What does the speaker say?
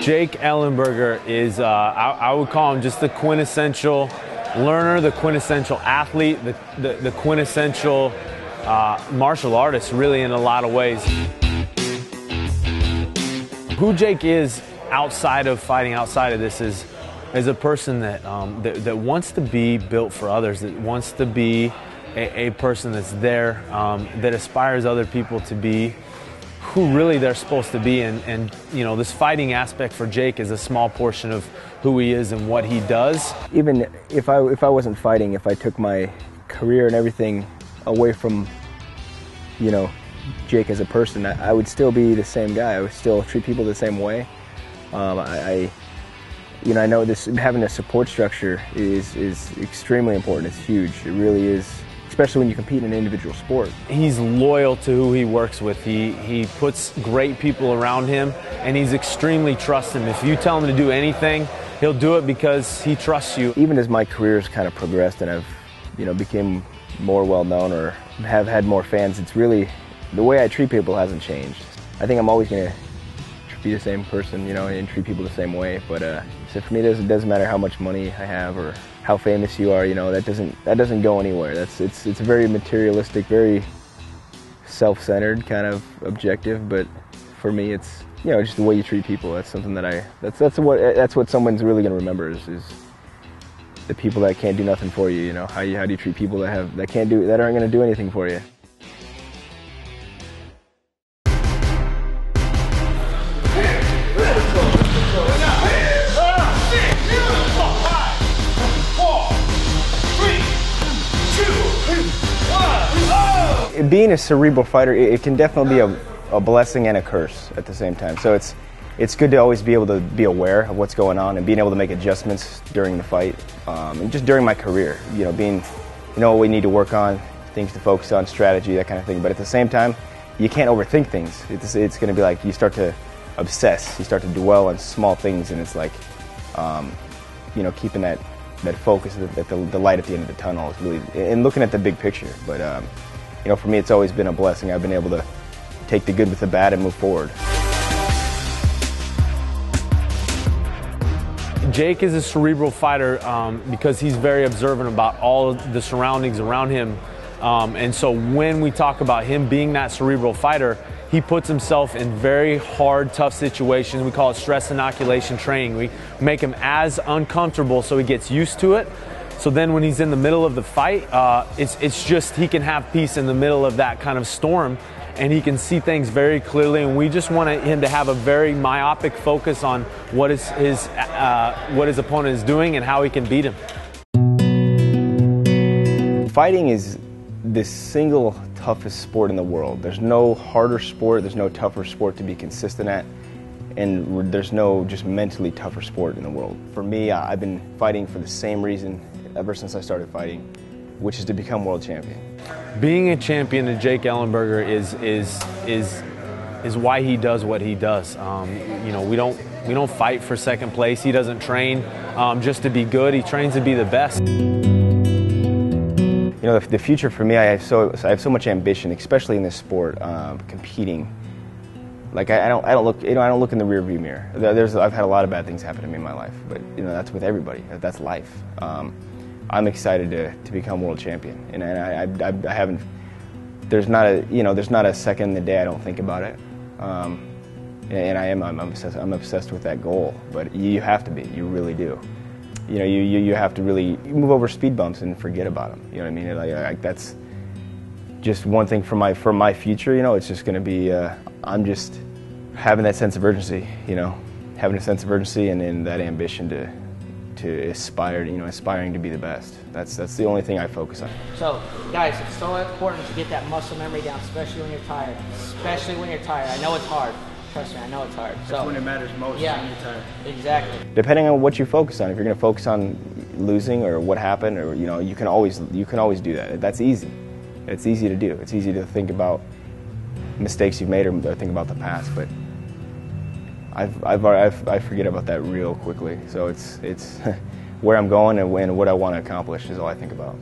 Jake Ellenberger is, I would call him just the quintessential learner, the quintessential athlete, the quintessential martial artist, really, in a lot of ways. Who Jake is outside of fighting, outside of this, is a person that wants to be built for others, that wants to be a person that's there, that aspires other people to be who really they're supposed to be. And you know, this fighting aspect for Jake is a small portion of who he is and what he does. Even if I wasn't fighting, if I took my career and everything away from, you know, Jake as a person, I would still be the same guy. I would still treat people the same way. I know this, having a support structure is extremely important. It's huge. It really is, especially when you compete in an individual sport. He's loyal to who he works with. He puts great people around him, and he's extremely trusting. If you tell him to do anything, he'll do it because he trusts you. Even as my career's kind of progressed and I've, you know, became more well-known or have had more fans, it's really, the way I treat people hasn't changed. I think I'm always going to be the same person, you know, and treat people the same way. But so for me, it doesn't matter how much money I have or how famous you are. You know, that doesn't go anywhere. It's a very materialistic, very self-centered kind of objective. But for me, it's, you know, just the way you treat people. That's something that that's what someone's really going to remember is the people that can't do nothing for you. You know, how do you treat people that aren't going to do anything for you. Being a cerebral fighter, it can definitely be a blessing and a curse at the same time. So it's good to always be able to be aware of what's going on and being able to make adjustments during the fight, and just during my career. You know, what we need to work on, things to focus on, strategy, that kind of thing. But at the same time, you can't overthink things. It's going to be like you start to obsess, you start to dwell on small things, and it's like, you know, keeping that focus, the light at the end of the tunnel is really, and looking at the big picture. But you know, for me, it's always been a blessing. I've been able to take the good with the bad and move forward. Jake is a cerebral fighter because he's very observant about all of the surroundings around him. And so when we talk about him being that cerebral fighter, he puts himself in very hard, tough situations. We call it stress inoculation training. We make him as uncomfortable so he gets used to it. So then when he's in the middle of the fight, it's just he can have peace in the middle of that kind of storm, and he can see things very clearly. And we just want him to have a very myopic focus on what his opponent is doing and how he can beat him. Fighting is the single toughest sport in the world. There's no harder sport, there's no tougher sport to be consistent at, and there's no just mentally tougher sport in the world. For me, I've been fighting for the same reason ever since I started fighting, which is to become world champion. Being a champion to Jake Ellenberger is why he does what he does. You know, we don't fight for second place. He doesn't train just to be good. He trains to be the best. You know, the future for me, I have so much ambition, especially in this sport, competing. Like I don't look in the rearview mirror. I've had a lot of bad things happen to me in my life, but you know, that's with everybody. That's life. I'm excited to become world champion, and I haven't. There's not a second in the day I don't think about it, and I'm obsessed with that goal. But you have to be. You really do. You know, you have to really move over speed bumps and forget about them. You know what I mean? Like that's just one thing for my future. You know, it's just going to be. I'm just having that sense of urgency. You know, having a sense of urgency and that ambition to aspire. You know, aspiring to be the best. That's the only thing I focus on. So, guys, it's so important to get that muscle memory down, especially when you're tired. Especially when you're tired. I know it's hard. Trust me, I know it's hard. That's when it matters most. Yeah, when you're tired. Exactly. Depending on what you focus on, if you're going to focus on losing or what happened, or you know, you can always do that. That's easy. It's easy to do. It's easy to think about mistakes you've made or think about the past, but I forget about that real quickly. So it's where I'm going and what I want to accomplish is all I think about.